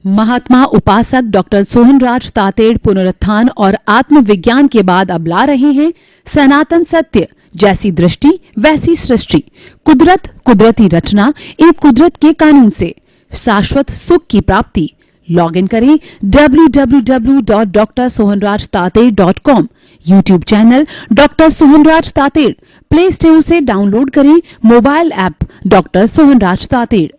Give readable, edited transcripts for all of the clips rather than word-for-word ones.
महात्मा उपासक डॉक्टर सोहनराज तातेड़ पुनरुत्थान और आत्मविज्ञान के बाद अब ला रहे हैं सनातन सत्य, जैसी दृष्टि वैसी सृष्टि, कुदरत, कुदरती रचना एवं कुदरत के कानून से शाश्वत सुख की प्राप्ति। लॉगिन करें www.drsohanrajtated.com, YouTube channel doctor Sohanraj Tated, play store से डाउनलोड करें mobile app doctor Sohanraj Tated.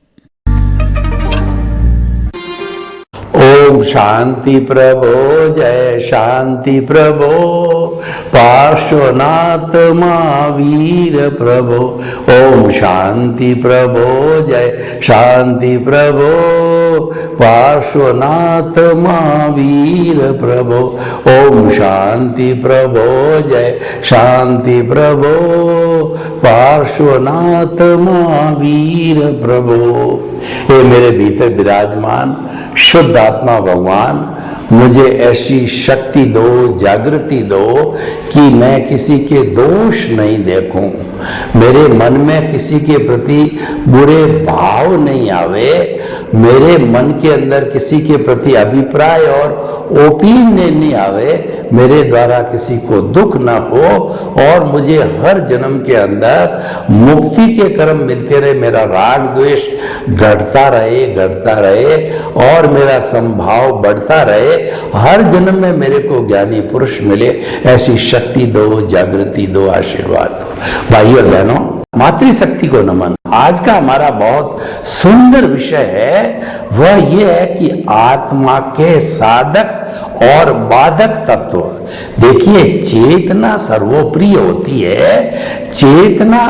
ओम शांति प्रभो, जय शांति प्रभो, पार्श्वनाथ महावीर प्रभो। ओम शांति प्रभो, जय शांति प्रभो, पार्श्वनाथ महावीर प्रभो। ओम शांति प्रभो, जय शांति प्रभो, पार्श्वनाथ महावीर प्रभो। हे मेरे भीतर विराजमान शुद्ध आत्मा भगवान, मुझे ऐसी शक्ति दो, जागृति दो कि मैं किसी के दोष नहीं देखूं, मेरे मन में किसी के प्रति बुरे भाव नहीं आवे, मेरे मन के अंदर किसी के प्रति अभिप्राय और ओपिनियन नहीं आवे, मेरे द्वारा किसी को दुख ना हो और मुझे हर जन्म के अंदर मुक्ति के कर्म मिलते रहे, मेरा राग द्वेष घटता रहे और मेरा संभाव बढ़ता रहे, हर जन्म में मेरे को ज्ञानी पुरुष मिले, ऐसी शक्ति दो, जागृति दो, आशीर्वाद दो। भाइयों और बहनों, मातृशक्ति को नमन। आज का हमारा बहुत सुंदर विषय है, वह यह है कि आत्मा के साधक और बाधक तत्व। देखिए, चेतना सर्वोप्रिय होती है। चेतना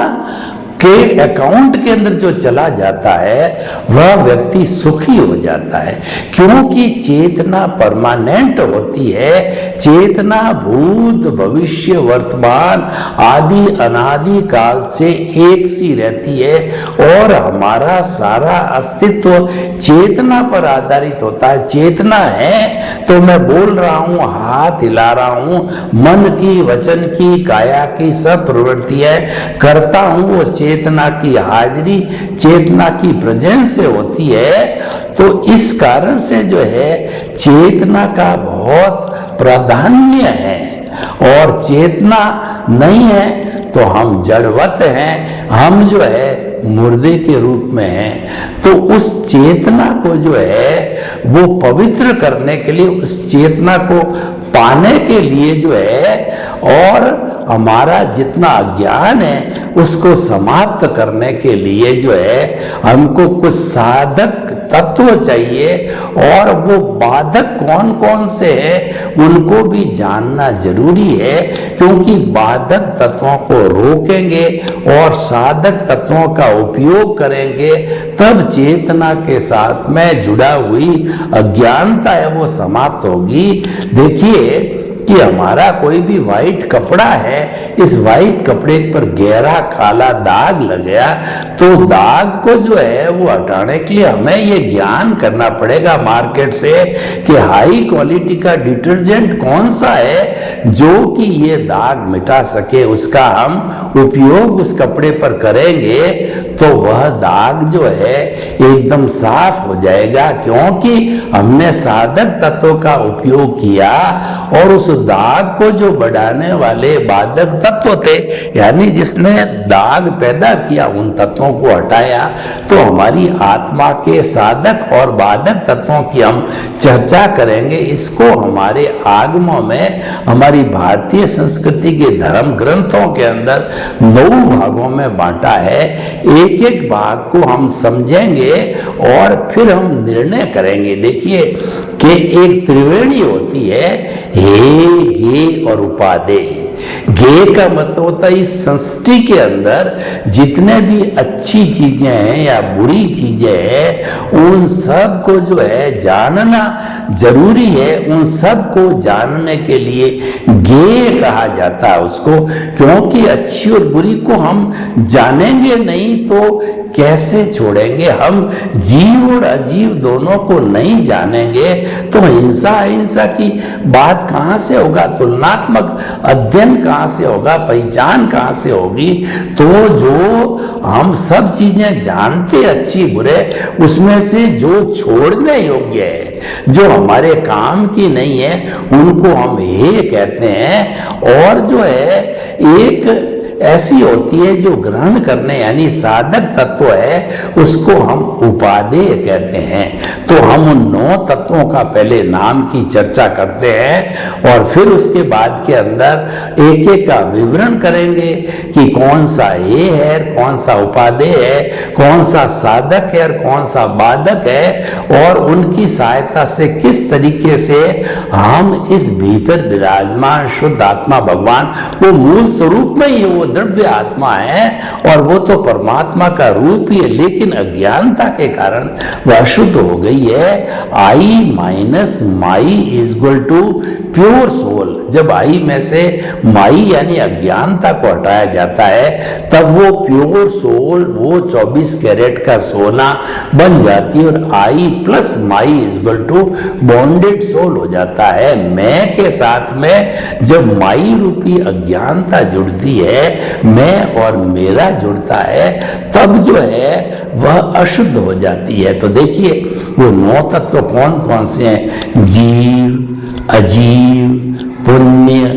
के अकाउंट के अंदर जो चला जाता है वह व्यक्ति सुखी हो जाता है, क्योंकि चेतना परमानेंट होती है। चेतना भूत भविष्य वर्तमान आदि अनादि काल से एक सी रहती है और हमारा सारा अस्तित्व चेतना पर आधारित होता है। चेतना है तो मैं बोल रहा हूँ, हाथ हिला रहा हूँ, मन की, वचन की, काया की सब प्रवृत्तियां करता हूँ, वो चेतना की हाजिरी, चेतना की प्रेजेंस से होती है। तो इस कारण से जो है चेतना का बहुत प्राधान्य है, और चेतना नहीं है तो हम जड़वत हैं, हम जो है मुर्दे के रूप में हैं। तो उस चेतना को जो है वो पवित्र करने के लिए, उस चेतना को पाने के लिए जो है, और हमारा जितना अज्ञान है उसको समाप्त करने के लिए जो है हमको कुछ साधक तत्व चाहिए, और वो बाधक कौन कौन से हैं उनको भी जानना जरूरी है, क्योंकि बाधक तत्वों को रोकेंगे और साधक तत्वों का उपयोग करेंगे, तब चेतना के साथ में जुड़ा हुई अज्ञानता है वो समाप्त होगी। देखिए कि हमारा कोई भी व्हाइट कपड़ा है, इस व्हाइट कपड़े पर गहरा काला दाग लग गया, तो दाग को जो है वो हटाने के लिए हमें ये ज्ञान करना पड़ेगा मार्केट से कि हाई क्वालिटी का डिटर्जेंट कौन सा है जो कि ये दाग मिटा सके। उसका हम उपयोग उस कपड़े पर करेंगे तो वह दाग जो है एकदम साफ हो जाएगा, क्योंकि हमने साधक तत्व का उपयोग किया और उस दाग को जो बढ़ाने वाले बाधक तत्व थे, यानी जिसने दाग पैदा किया, उन तत्वों को हटाया। तो हमारी आत्मा के साधक और बाधक तत्वों की हम चर्चा करेंगे। इसको हमारे आगमों में, हमारी भारतीय संस्कृति के धर्म ग्रंथों के अंदर 9 भागों में बांटा है। एक एक भाग को हम समझेंगे और फिर हम निर्णय करेंगे। देखिए कि एक त्रिवेणी होती है, हे, गे और उपादेय। गे का मतलब होता है इस सृष्टि के अंदर जितने भी अच्छी चीजें हैं या बुरी चीजें हैं, उन सब को जो है जानना जरूरी है, उन सब को जानने के लिए ज्ञेय कहा जाता है उसको, क्योंकि अच्छी और बुरी को हम जानेंगे नहीं तो कैसे छोड़ेंगे। हम जीव और अजीव दोनों को नहीं जानेंगे तो हिंसा अहिंसा की बात कहां से होगा, तुलनात्मक अध्ययन कहां से होगा, पहचान कहां से होगी। तो जो हम सब चीजें जानते अच्छी बुरे, उसमें से जो छोड़ने योग्य है, जो हमारे काम की नहीं है, उनको हम हे कहते हैं। और जो है एक ऐसी होती है जो ग्रहण करने यानी साधक तत्व है, उसको हम उपादेय कहते हैं। तो हम उन 9 तत्वों का पहले नाम की चर्चा करते हैं और फिर उसके बाद के अंदर एक एक का विवरण करेंगे कि कौन सा ये है, कौन सा उपादेय है, कौन सा साधक है और कौन सा बाधक है, और उनकी सहायता से किस तरीके से हम इस भीतर विराजमान शुद्ध आत्मा भगवान, वो मूल स्वरूप में ही वो द्रव्य आत्मा है और वो तो परमात्मा का रूप ही है, लेकिन अज्ञानता के कारण वह अशुद्ध हो गई है। I minus my is equal to pure soul. जब आई में से माई यानी अज्ञानता को हटाया जाता है, तब वो प्योर सोल, वो 24 कैरेट का सोना बन जाती है और I plus my is equal to bonded soul हो जाता है। मैं के साथ में जब माई रूपी अज्ञानता जुड़ती है, मैं और मेरा जुड़ता है, तब जो है वह अशुद्ध हो जाती है। तो देखिए वो 9 तत्व कौन कौन से हैं, जीव, अजीव, पुण्य,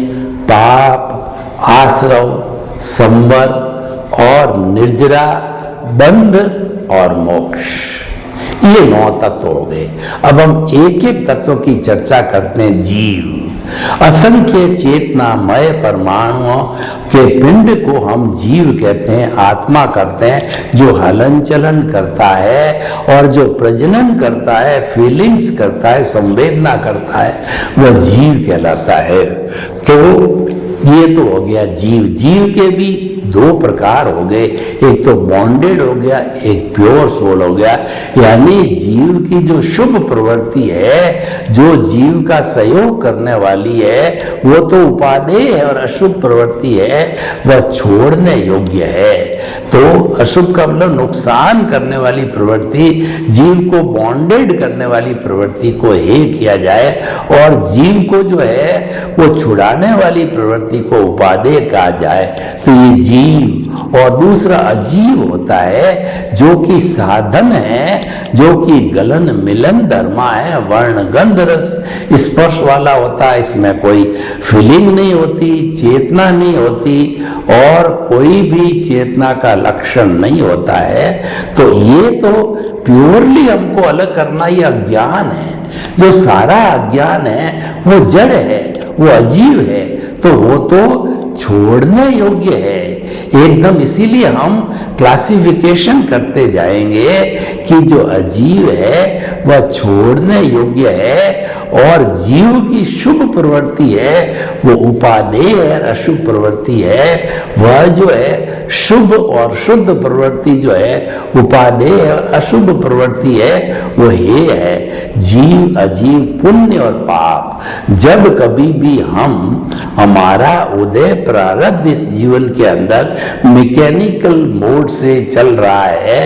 पाप, आश्रव, संवर और निर्जरा, बंध और मोक्ष, ये 9 तत्व हो गए। अब हम एक एक तत्व की चर्चा करते हैं। जीव, असंख्य चेतनामय परमाणुओं के पिंड को हम जीव कहते हैं, आत्मा करते हैं, जो हलन चलन करता है और जो प्रजनन करता है, फीलिंग्स करता है, संवेदना करता है, वह जीव कहलाता है। तो ये तो हो गया जीव। जीव के भी 2 प्रकार हो गए, एक तो बॉन्डेड हो गया, एक प्योर सोल हो गया। यानी जीव की जो शुभ प्रवृत्ति है, जो जीव का सहयोग करने वाली है, वो तो उपादेय है, और अशुभ प्रवृत्ति है वह छोड़ने योग्य है। तो अशुभ का मतलब नुकसान करने वाली प्रवृत्ति, जीव को बॉन्डेड करने वाली प्रवृत्ति को हे किया जाए, और जीव को जो है वो छुड़ाने वाली प्रवृत्ति को उपादेय कहा जाए। तो ये जीव। और दूसरा अजीव होता है, जो कि साधन है, जो कि गलन मिलन धर्मा है, वर्ण गंध रस स्पर्श वाला होता है। इसमें कोई फीलिंग नहीं होती, चेतना नहीं होती और कोई भी चेतना का लक्षण नहीं होता है। तो ये तो प्योरली हमको अलग करना ही अज्ञान है। जो सारा अज्ञान है वो जड़ है, वो अजीव है, तो वो तो छोड़ने योग्य है एकदम। इसीलिए हम क्लासिफिकेशन करते जाएंगे कि जो अजीव है वह छोड़ने योग्य है, और जीव की शुभ प्रवृत्ति है वो उपादेय है, अशुभ प्रवृत्ति है वह जो है शुभ, और शुद्ध प्रवृत्ति जो है उपादेय और अशुभ प्रवृत्ति है वो हे है। जीव, अजीव, पुण्य और पाप। जब कभी भी हमारा उदय प्रारब्ध इस जीवन के अंदर मैकेनिकल मोड से चल रहा है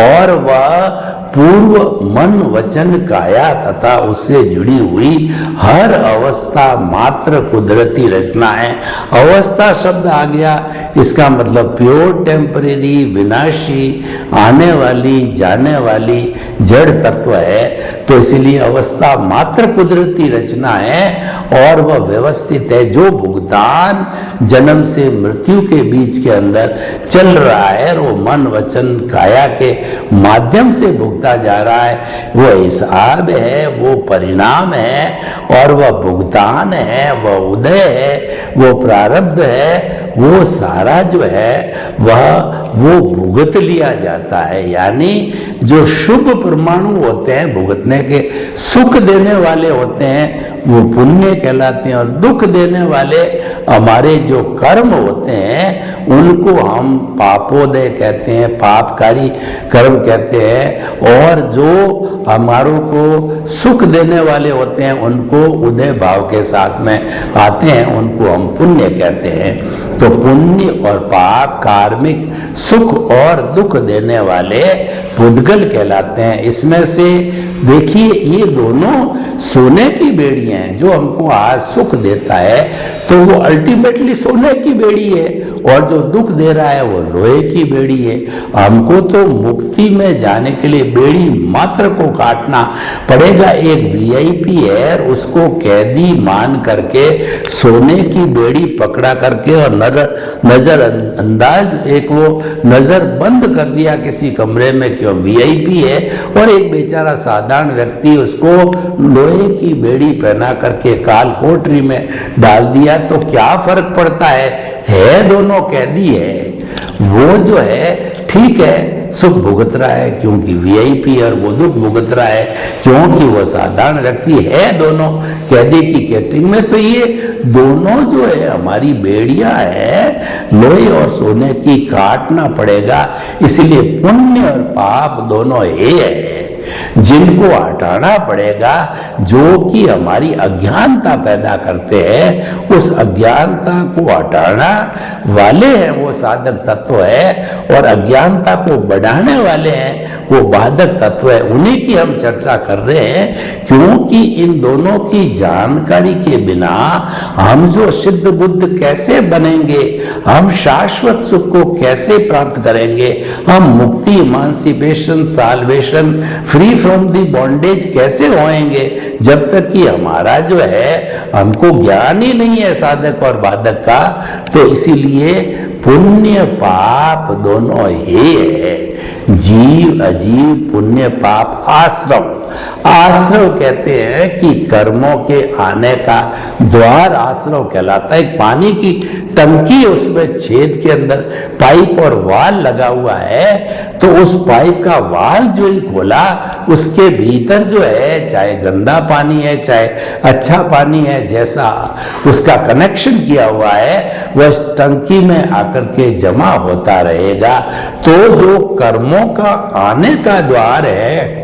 और वह पूर्व मन वचन काया तथा उससे जुड़ी हुई हर अवस्था मात्र कुदरती रचना है। अवस्था शब्द आ गया, इसका मतलब प्योर टेम्परेरी, विनाशी, आने वाली जाने वाली जड़ तत्व है। तो इसलिए अवस्था मात्र कुदरती रचना है और वह व्यवस्थित है। जो भुगतान जन्म से मृत्यु के बीच के अंदर चल रहा है वो मन वचन काया के माध्यम से भुगता जा रहा है, वो हिसाब है, वो परिणाम है और वह भुगतान है, वह उदय है, वो प्रारब्ध है, वो सारा जो है वो भुगत लिया जाता है। यानी जो शुभ परमाणु होते हैं भुगतने के, सुख देने वाले होते हैं वो पुण्य कहलाते हैं, और दुख देने वाले हमारे जो कर्म होते हैं उनको हम पापोदय कहते हैं, पापकारी कर्म कहते हैं, और जो हमारों को सुख देने वाले होते हैं उनको उदय भाव के साथ में आते हैं, उनको हम पुण्य कहते हैं। तो पुण्य और पाप कार्मिक सुख और दुख देने वाले पुद्गल कहलाते हैं। इसमें से देखिए ये दोनों सोने की बेड़ियां हैं। जो हमको आज सुख देता है तो वो अल्टीमेटली सोने की बेड़ी है, और जो दुख दे रहा है वो लोहे की बेड़ी है। हमको तो मुक्ति में जाने के लिए बेड़ी मात्र को काटना पड़ेगा। एक वीआईपी है, उसको कैदी मान करके सोने की बेड़ी पकड़ा करके और नजर अंदाज एक वो नजर बंद कर दिया किसी कमरे में, क्यों वीआईपी है, और एक बेचारा साधारण व्यक्ति उसको लोहे की बेड़ी पहना करके काल कोठरी में डाल दिया। तो क्या फर्क पड़ता है दोनों कैदी है। वो जो है ठीक है सुख भुगत रहा है क्योंकि वीआईपी, और वो दुख भुगत रहा है क्योंकि वो साधारण व्यक्ति है, दोनों कैदी की कैटेगरी में। तो ये दोनों जो है हमारी बेड़ियां है लोहे और सोने की, काटना पड़ेगा। इसलिए पुण्य और पाप दोनों है जिनको हटाना पड़ेगा, जो कि हमारी अज्ञानता पैदा करते हैं। उस अज्ञानता को हटाना वाले हैं वो साधक तत्व है, और अज्ञानता को बढ़ाने वाले हैं वो बाधक तत्व है। उन्हीं की हम चर्चा कर रहे हैं, क्योंकि इन दोनों की जानकारी के बिना हम जो सिद्ध बुद्ध कैसे बनेंगे, हम शाश्वत सुख को कैसे प्राप्त करेंगे, हम मुक्ति, emancipation, salvation, free from the bondage कैसे होएंगे, जब तक कि हमारा जो है हमको ज्ञान ही नहीं है साधक और बाधक का। तो इसीलिए पुण्य पाप दोनों ही है, जीव अजीव, पुण्य पाप आश्रम। आश्रव कहते हैं कि कर्मों के आने का द्वार आश्रव कहलाता है। एक पानी की टंकी है, उसमें छेद के अंदर पाइप और वाल लगा हुआ है, तो उस पाइप का वाल जो ही खोला उसके भीतर जो है चाहे गंदा पानी है चाहे अच्छा पानी है, जैसा उसका कनेक्शन किया हुआ है वह इस टंकी में आकर के जमा होता रहेगा। तो जो कर्मों का आने का द्वार है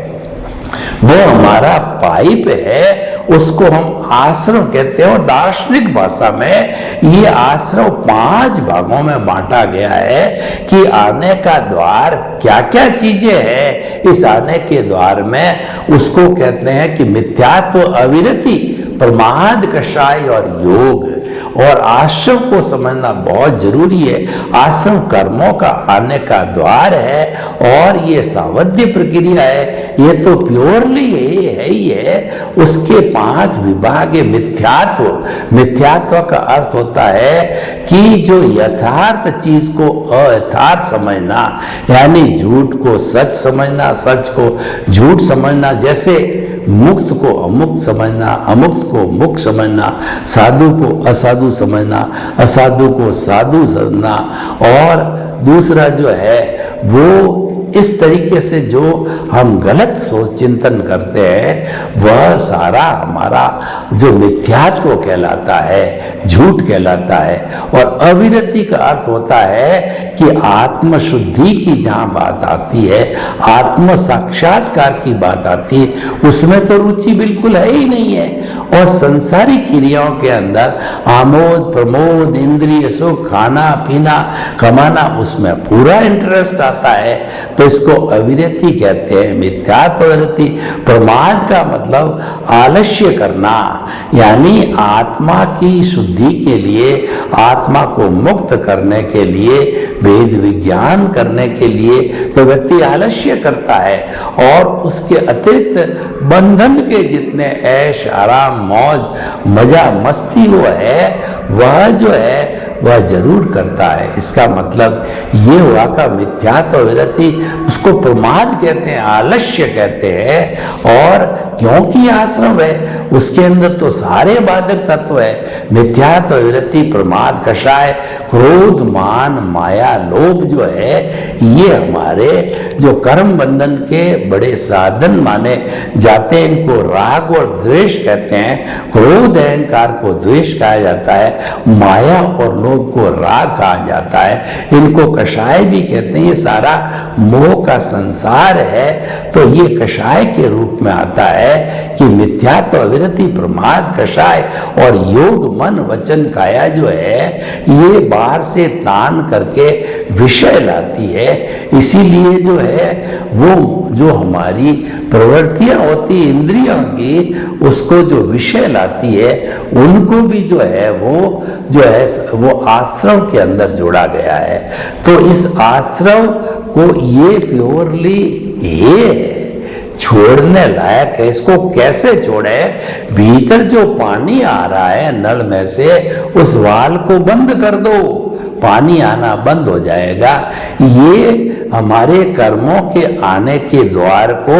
वो हमारा पाइप है, उसको हम आश्रम कहते हैं। और दार्शनिक भाषा में ये आश्रम 5 भागों में बांटा गया है कि आने का द्वार क्या क्या चीजें हैं। इस आने के द्वार में उसको कहते हैं कि मिथ्यात्व, अविरति, प्रमाद, कषाय और योग। और आश्रम को समझना बहुत जरूरी है। आश्रम कर्मों का आने का द्वार है, और ये सावध्य प्रक्रिया है, ये तो प्योरली है ही है। उसके 5 विभाग है। मिथ्यात्व, मिथ्यात्व का अर्थ होता है कि जो यथार्थ चीज को अयथार्थ समझना, यानी झूठ को सच समझना, सच को झूठ समझना। जैसे मुक्त को अमुक्त समझना, अमुक्त को मुक्त समझना, साधु को असाधु समझना, असाधु को साधु समझना। और दूसरा जो है वो इस तरीके से जो हम गलत सोच चिंतन करते हैं वह सारा हमारा जो मिथ्यात्व कहलाता है, झूठ कहलाता है। और अविरति का अर्थ होता है कि आत्मशुद्धि की जहां बात आती है, आत्म साक्षात्कार की बात आती है, उसमें तो रुचि बिल्कुल है ही नहीं है। और संसारिक क्रियाओं के अंदर आमोद प्रमोद, इंद्रिय सुख, खाना पीना, कमाना, उसमें पूरा इंटरेस्ट आता है। तो इसको अविरति कहते हैं। मिथ्यात्वरति, प्रमाद का मतलब आलस्य करना, यानी आत्मा की शुद्धि के लिए, आत्मा को मुक्त करने के लिए, वेद विज्ञान करने के लिए तो व्यक्ति आलस्य करता है। और उसके अतिरिक्त बंधन के जितने ऐश आराम मौज मजा मस्ती वो है, वह जो है वह जरूर करता है। इसका मतलब ये हुआ का मिथ्यात्व विरति, उसको प्रमाद कहते हैं, आलस्य कहते हैं। और क्योंकि आश्रम है उसके अंदर तो सारे बाधक तत्व है, मिथ्यात्व, वृत्ति, प्रमाद, कषाय, क्रोध, मान, माया, लोभ जो है, ये हमारे जो कर्म बंधन के बड़े साधन माने जाते हैं। इनको राग और द्वेष कहते हैं। क्रोध अहंकार को द्वेष कहा जाता है, माया और लोभ को राग कहा जाता है, इनको कषाय भी कहते हैं। ये सारा मोह का संसार है। तो ये कषाय के रूप में आता है कि मिथ्यात्व, विरति, प्रमाद, कषाय और योग, मन, वचन, काया जो है ये बाहर से तान करके विषय लाती है। इसीलिए जो है वो जो हमारी प्रवृत्तियां होती इंद्रियों की, उसको जो विषय लाती है उनको भी जो है वो आश्रव के अंदर जोड़ा गया है। तो इस आश्रव को ये प्योरली ये छोड़ने लायक है। इसको कैसे छोड़े? भीतर जो पानी आ रहा है नल में से, उस वाल को बंद कर दो, पानी आना बंद हो जाएगा। ये हमारे कर्मों के आने के द्वार को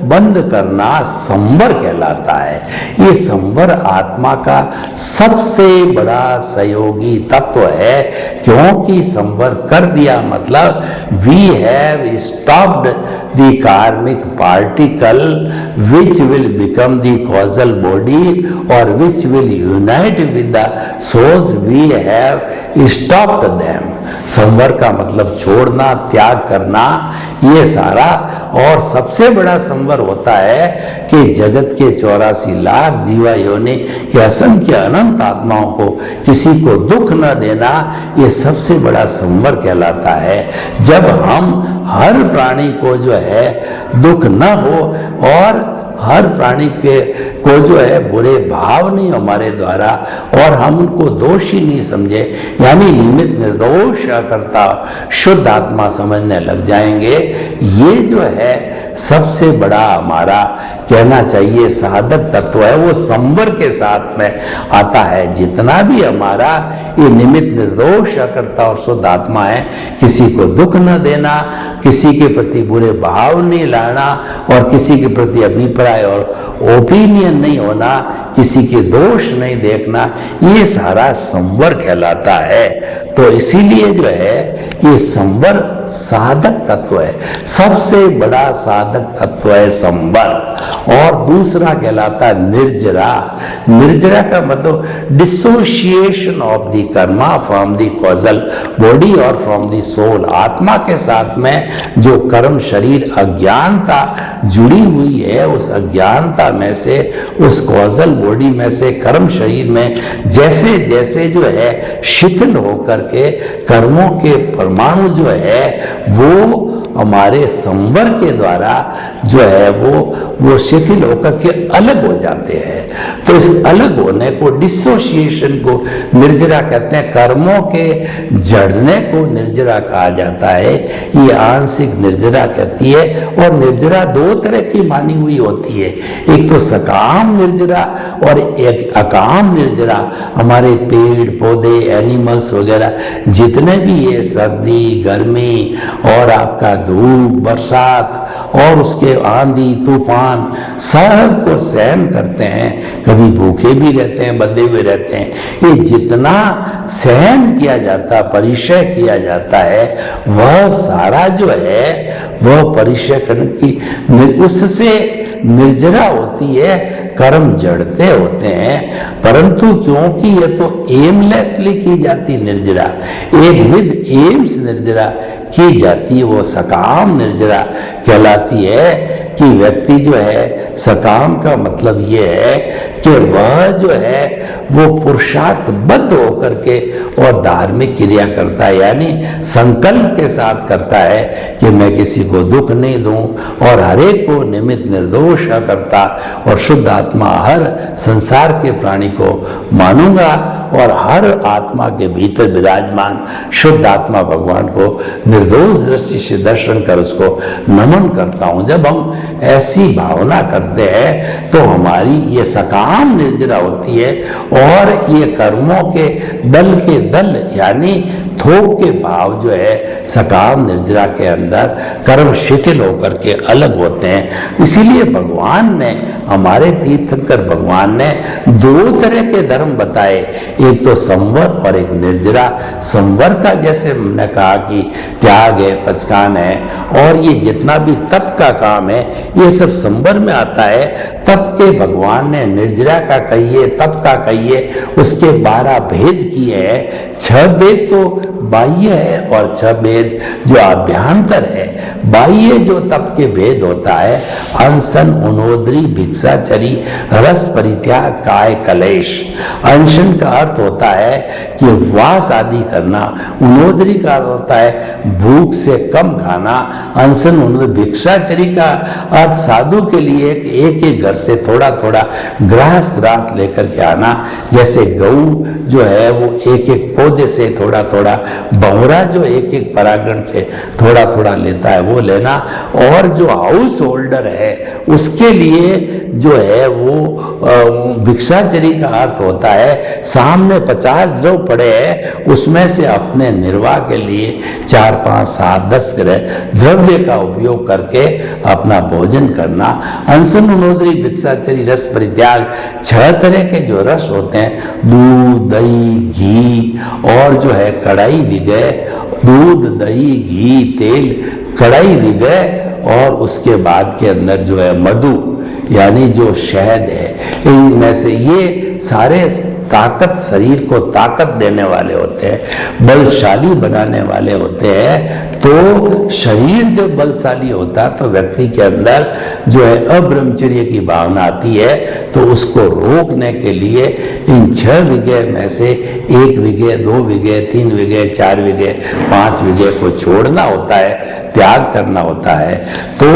बंद करना संवर कहलाता है। ये संवर आत्मा का सबसे बड़ा सहयोगी तत्व है, क्योंकि संवर कर दिया मतलब we have stopped the karmic particle which will become the causal body or which will unite with the souls we have stopped them। संवर का मतलब छोड़ना, त्याग करना, ये सारा। और सबसे बड़ा संवर होता है कि जगत के 84 लाख जीवा योनि के असंख्य अनंत आत्माओं को किसी को दुख न देना, ये सबसे बड़ा संवर कहलाता है। जब हम हर प्राणी को जो है दुख न हो और हर प्राणी को जो है बुरे भाव नहीं हमारे द्वारा, और हम उनको दोषी नहीं समझे, यानी निमित्त, निर्दोष, अकर्ता, शुद्ध आत्मा समझने लग जाएंगे। ये जो है सबसे बड़ा हमारा कहना चाहिए साधक तत्व है, वो संवर के साथ में आता है। जितना भी हमारा ये निमित्त, निर्दोष, अकर्ता और शुद्ध आत्मा है, किसी को दुख न देना, किसी के प्रति बुरे भाव नहीं लाना और किसी के प्रति अभिप्राय और ओपिनियन नहीं होना, किसी के दोष नहीं देखना, ये सारा संवर कहलाता है। तो इसीलिए जो है ये संवर साधक तत्व है, सबसे बड़ा साधक तत्व है संवर। और दूसरा कहलाता है निर्जरा। निर्जरा का मतलब dissociation of the Karma from the causal body और फ्रॉम द सोल। आत्मा के साथ में जो कर्म शरीर अज्ञानता जुड़ी हुई है, उस अज्ञानता में से, उस कॉजल बॉडी में से, कर्म शरीर में जैसे जैसे जो है शिथिल होकर के कर्मों के परमाणु जो है वो हमारे संवर के द्वारा जो है वो शिथिल होकर के अलग हो जाते हैं। तो इस अलग होने को, डिसोसिएशन को निर्जरा कहते हैं। कर्मों के जड़ने को निर्जरा कहा जाता है। ये आंशिक निर्जरा कहती है। और निर्जरा दो तरह की मानी हुई होती है, एक तो सकाम निर्जरा और एक अकाम निर्जरा। हमारे पेड़ पौधे, एनिमल्स वगैरह जितने भी ये सर्दी, गर्मी और आपका धूप, बरसात और उसके आंधी, तूफान सब को सहन करते हैं, कभी भूखे भी रहते हैं, बंधे हुए रहते हैं। ये जितना सहन किया जाता, परिचय किया जाता है, वह सारा जो है वह परिचय करने की उससे निर्जरा होती है। कर्म जड़ते होते हैं, परंतु क्योंकि ये तो एमलेसली की जाती निर्जरा, एक विद एम्स निर्जरा की जाती है, वो सकाम निर्जरा कहलाती है। कि व्यक्ति जो है, सकाम का मतलब ये है कि वह जो है वो पुरुषार्थबद्ध होकर के और धार्मिक क्रिया करता है, यानी संकल्प के साथ करता है कि मैं किसी को दुख नहीं दूं और हर एक को निमित्त, निर्दोष करता और शुद्ध आत्मा हर संसार के प्राणी को मानूंगा और हर आत्मा के भीतर विराजमान शुद्ध आत्मा भगवान को निर्दोष दृष्टि से दर्शन कर उसको नमन करता हूं। जब हम ऐसी भावना करते हैं तो हमारी ये सकाम निर्जरा होती है और ये कर्मों के दल यानी थोक के भाव जो है सकाम निर्जरा के अंदर कर्म शिथिल होकर के अलग होते हैं। इसीलिए भगवान ने, हमारे तीर्थंकर भगवान ने दो तरह के धर्म बताए, एक तो संवर और एक निर्जरा। संवर का जैसे हमने कहा कि त्याग है, पचकान है, और ये जितना भी तप का काम है ये सब संवर में आता है। तप के भगवान ने निर्जरा का कहिए, तप का कहिए, उसके 12 भेद किए हैं। 6 भेद तो बाह्य है और 6 भेद जो अभ्यंतर है। बाह्य जो तप के भेद होता है, अनशन, उनोदरी, भिक्षाचरी, रस परित्याग, काय कलेश। अनशन का अर्थ होता है कि उपवास आदि करना, उनोदरी का अर्थ होता है भूख से कम खाना, अनशन, उनोदरी। भिक्षाचरी का अर्थ साधु के लिए एक एक घर से थोड़ा थोड़ा ग्रास लेकर के आना, जैसे गऊ जो है वो एक एक पौधे से थोड़ा थोड़ा, बहुरा जो एक एक परागण से थोड़ा थोड़ा लेता है वो लेना। और जो हाउस होल्डर है उसके लिए जो है वो भिक्षाचरी का अर्थ होता है सामने 50 द्रव्य पड़े हैं, उसमें से अपने निर्वाह के लिए 4, 5, 7, 10 द्रव्य का उपयोग करके अपना भोजन करना। अनशन, उनोदरी, भिक्षाचरी, रस परित्याग। 6 तरह के जो रस होते हैं, दूध, दही, घी और जो है कढ़ाई विगय। दूध, दही, घी, तेल, कढ़ाई विगय, और उसके बाद के अंदर जो है मधु यानी जो शहद है। इनमें से ये सारे ताकत, शरीर को ताकत देने वाले होते हैं, बलशाली बनाने वाले होते हैं। तो शरीर जब बलशाली होता है तो व्यक्ति के अंदर जो है अब्रह्मचर्य की भावना आती है, तो उसको रोकने के लिए इन 6 विगय में से 1 विगय, 2 विगय, 3 विगय, 4 विगय, 5 विगय को छोड़ना होता है, त्याग करना होता है। तो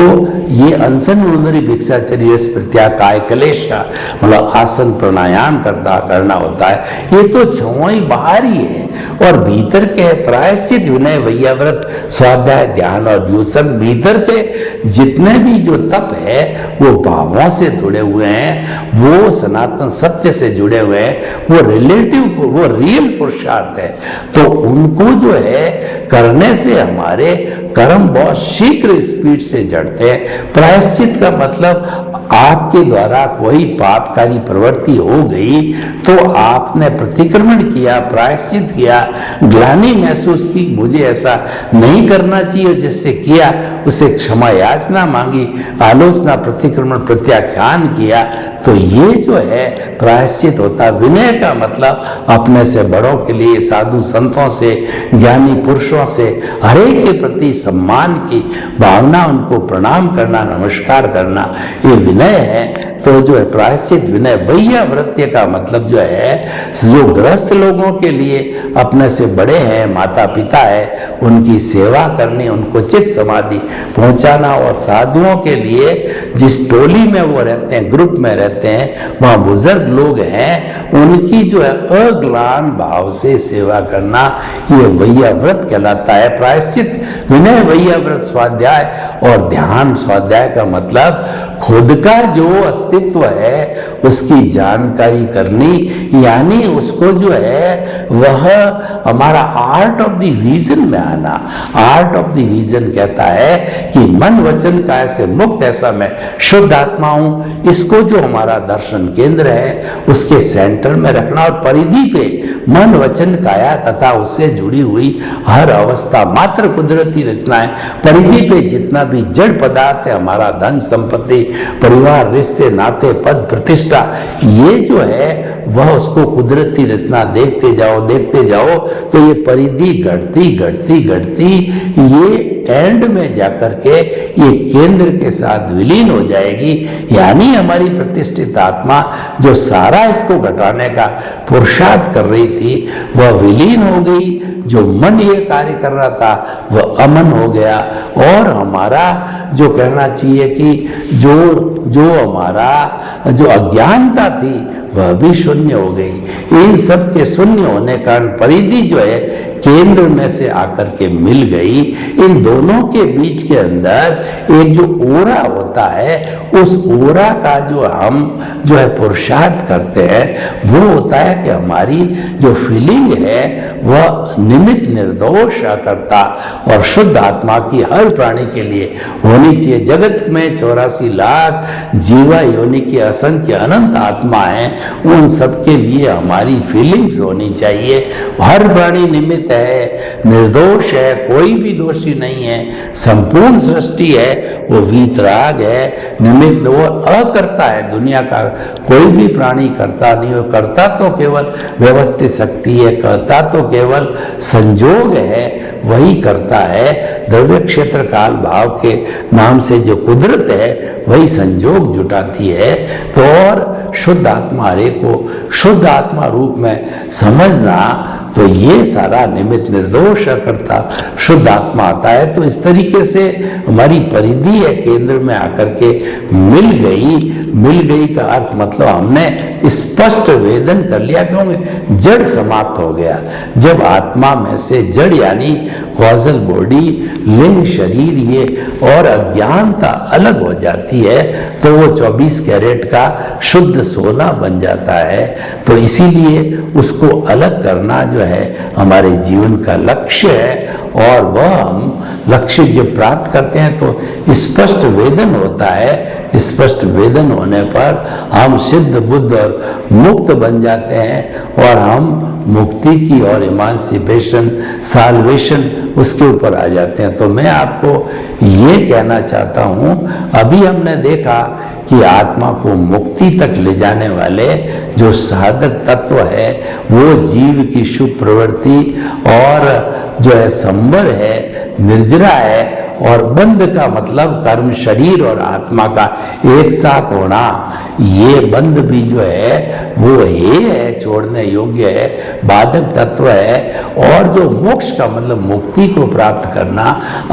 ये अनशन, उनोदरी, भिक्षाचर्य, रस परित्याग, काय कलेश का मतलब आसन प्राणायाम करना होता है। ये तो 6 बाहर ही है, और भीतर के प्रायश्चित, विनय, वैयाव्रत, स्वाध्याय, ध्यान और व्युत्सर्ग, भीतर के जितने भी जो तप है वो भावों से जुड़े हुए हैं, वो सनातन सत्य से जुड़े हुए हैं, वो रिलेटिव, वो रियल पुरुषार्थ है। तो उनको जो है करने से हमारे कर्म बहुत शीघ्र स्पीड से जड़ते हैं। प्रायश्चित का मतलब आपके द्वारा कोई पापकारी प्रवृत्ति हो गई तो आपने प्रतिक्रमण किया, प्रायश्चित किया, ग्लानि महसूस की, मुझे ऐसा नहीं करना चाहिए, जिससे किया उसे क्षमा याचना मांगी, आलोचना, प्रतिक्रमण, प्रत्याख्यान किया, तो ये जो है प्रायश्चित होता है। विनय का मतलब अपने से बड़ों के लिए, साधु संतों से, ज्ञानी पुरुषों से, हरेक के प्रति सम्मान की भावना, उनको प्रणाम करना, नमस्कार करना, ये विनय है। तो जो है प्रायश्चित, विनय, वैयाव्रत्य का मतलब जो है जो ग्रस्त लोगों के लिए अपने से बड़े हैं, माता पिता है, उनकी सेवा करनी, उनको चित्त समाधि पहुंचाना। और साधुओं के लिए जिस टोली में वो रहते हैं, ग्रुप में रहते हैं, वहाँ बुजुर्ग लोग हैं, उनकी जो है अग्लान भाव से सेवा करना, ये वैयाव्रत कहलाता है। प्रायश्चित, विनय, वैयाव्रत, स्वाध्याय और ध्यान। स्वाध्याय का मतलब खुद का जो अस्तित्व है उसकी जानकारी करनी, यानी उसको जो है वह हमारा आर्ट ऑफ द विजन में आना। आर्ट ऑफ द विजन कहता है कि मन वचन काया से मुक्त ऐसा मैं शुद्ध आत्मा हूं। इसको जो हमारा दर्शन केंद्र है उसके सेंटर में रखना, और परिधि पे मन वचन काया तथा उससे जुड़ी हुई हर अवस्था मात्र कुदरती रचनाएं, परिधि पे जितना भी जड़ पदार्थ है, हमारा धन संपत्ति, परिवार, रिश्ते, नाते, पद, प्रतिष्ठा, ये जो है वह उसको कुदरती रचना देखते जाओ तो ये परिधि घटती ये एंड में जाकर के ये केंद्र के साथ विलीन हो जाएगी। यानी हमारी प्रतिष्ठित आत्मा जो सारा इसको घटाने का पुरुषार्थ कर रही थी वह विलीन हो गई। जो मन ये कार्य कर रहा था वह अमन हो गया, और हमारा जो कहना चाहिए कि जो हमारा जो अज्ञानता थी वह भी शून्य हो गई। इन सब के शून्य होने का परिधि जो है केंद्र में से आकर के मिल गई। इन दोनों के बीच के अंदर एक जो ओरा होता है, उस ओरा का जो हम जो है पुरुषार्थ करते हैं वो होता है कि हमारी जो फीलिंग है वह निमित्त निर्दोष करता और शुद्ध आत्मा की हर प्राणी के लिए होनी चाहिए। जगत में 84 लाख जीवा योनि की असंख्य अनंत आत्मा है, उन सबके लिए हमारी फीलिंग्स होनी चाहिए। हर प्राणी निमित्त है, निर्दोष है, कोई भी दोषी नहीं है, संपूर्ण सृष्टि है वो वीतराग है, निमित्त वो अकर्ता है। दुनिया का कोई भी प्राणी करता नहीं हो, करता तो केवल व्यवस्थित शक्ति है, करता तो केवल संजोग है, वही करता है। द्रव्य क्षेत्र काल भाव के नाम से जो कुदरत है वही संजोग जुटाती है। तो और शुद्ध आत्मा हरे को शुद्ध आत्मा रूप में समझना, तो ये सारा निमित्त निर्दोष करता शुद्ध आत्मा आता है। तो इस तरीके से हमारी परिधि है केंद्र में आकर के मिल गई। मिल गई का अर्थ मतलब हमने स्पष्ट वेदन कर लिया, क्योंकि जड़ समाप्त हो गया। जब आत्मा में से जड़ यानी कॉजल बॉडी, लिंग, शरीर ये और अज्ञानता अलग हो जाती है तो वो 24 कैरेट का शुद्ध सोना बन जाता है। तो इसीलिए उसको अलग करना जो है हमारे जीवन का लक्ष्य है। और वह हम लक्ष्य जब प्राप्त करते हैं तो स्पष्ट वेदन होता है। स्पष्ट वेदन होने पर हम सिद्ध बुद्ध और मुक्त बन जाते हैं और हम मुक्ति की और इमांसिपेशन, साल्वेशन उसके ऊपर आ जाते हैं। तो मैं आपको ये कहना चाहता हूँ, अभी हमने देखा कि आत्मा को मुक्ति तक ले जाने वाले जो साधक तत्व है वो जीव की शुभ प्रवृत्ति और जो है संवर है, निर्जरा है, और बंध का मतलब कर्म, शरीर और आत्मा का एक साथ होना। ये बंध भी जो है वो हे है, छोड़ने योग्य है, बाधक तत्व है। और जो मोक्ष का मतलब मुक्ति को प्राप्त करना,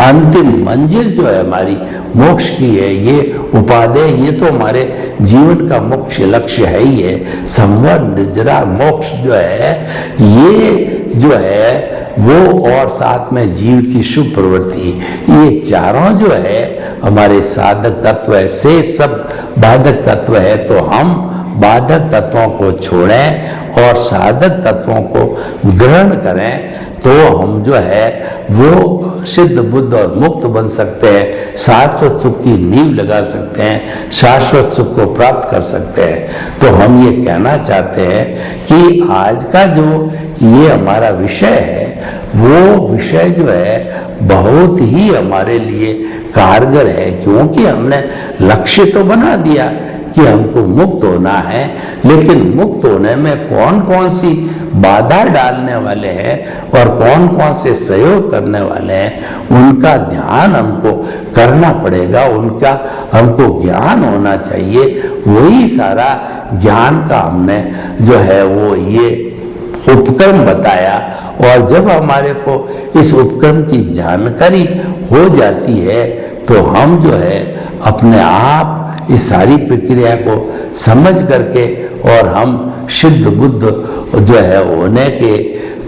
अंतिम मंजिल जो है हमारी मोक्ष की है, ये उपादेय, ये तो हमारे जीवन का मुख्य लक्ष्य है ही है। संवर, निर्जरा, मोक्ष जो है ये जो है वो, और साथ में जीव की शुभ प्रवृत्ति, ये चारों जो है हमारे साधक तत्व है। से सब बाधक तत्व है। तो हम बाधक तत्वों को छोड़ें और साधक तत्वों को ग्रहण करें, तो हम जो है वो सिद्ध बुद्ध और मुक्त बन सकते हैं, शाश्वत सुख की नींव लगा सकते हैं, शाश्वत सुख को प्राप्त कर सकते हैं। तो हम ये कहना चाहते हैं कि आज का जो ये हमारा विषय है वो विषय जो है बहुत ही हमारे लिए कारगर है, क्योंकि हमने लक्ष्य तो बना दिया कि हमको मुक्त होना है, लेकिन मुक्त होने में कौन कौन सी बाधा डालने वाले हैं और कौन कौन से सहयोग करने वाले हैं उनका ध्यान हमको करना पड़ेगा, उनका हमको ज्ञान होना चाहिए। वही सारा ज्ञान का हमने जो है वो ये उपक्रम बताया। और जब हमारे को इस उपक्रम की जानकारी हो जाती है तो हम जो है अपने आप इस सारी प्रक्रिया को समझ करके और हम सिद्ध बुद्ध जो है होने के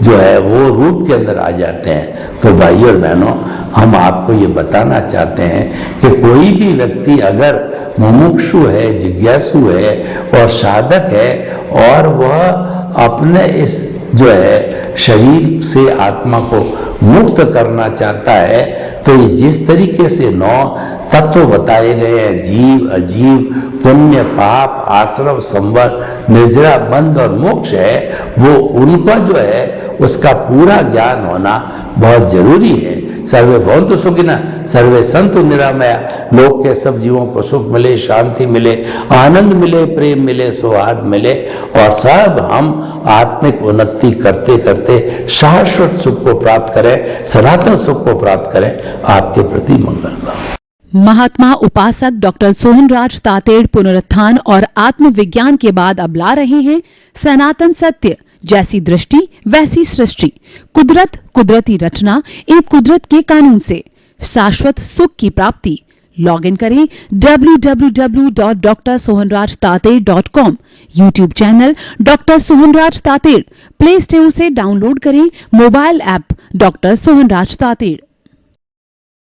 जो है वो रूप के अंदर आ जाते हैं। तो भाई और बहनों, हम आपको ये बताना चाहते हैं कि कोई भी व्यक्ति अगर मुमुक्षु है, जिज्ञासु है और साधक है और वह अपने इस जो है शरीर से आत्मा को मुक्त करना चाहता है, तो ये जिस तरीके से 9 तत्व बताए गए हैं, जीव, अजीव, पुण्य, पाप, आश्रव, संवर, निर्जरा, बंध और मोक्ष है, वो उनका जो है उसका पूरा ज्ञान होना बहुत जरूरी है। सर्वे भवन्तु सुखिनः, सर्वे सन्तु निरामया। लोक के सब जीवों को सुख मिले, शांति मिले, आनंद मिले, प्रेम मिले, सौहार्द मिले और सब हम आत्मिक उन्नति करते करते शाश्वत सुख को प्राप्त करें, सनातन सुख को प्राप्त करें। आपके प्रति मंगल भाव। महात्मा उपासक डॉक्टर सोहनराज तातेड़ पुनरुत्थान और आत्मविज्ञान के बाद अब ला रहे हैं सनातन सत्य, जैसी दृष्टि वैसी सृष्टि, कुदरत, कुदरती रचना एवं कुदरत के कानून से शाश्वत सुख की प्राप्ति, लॉग इन करें www.drsohanrajtater.com, YouTube channel doctor Sohanraj Tated, play store से डाउनलोड करें mobile app doctor Sohanraj Tated.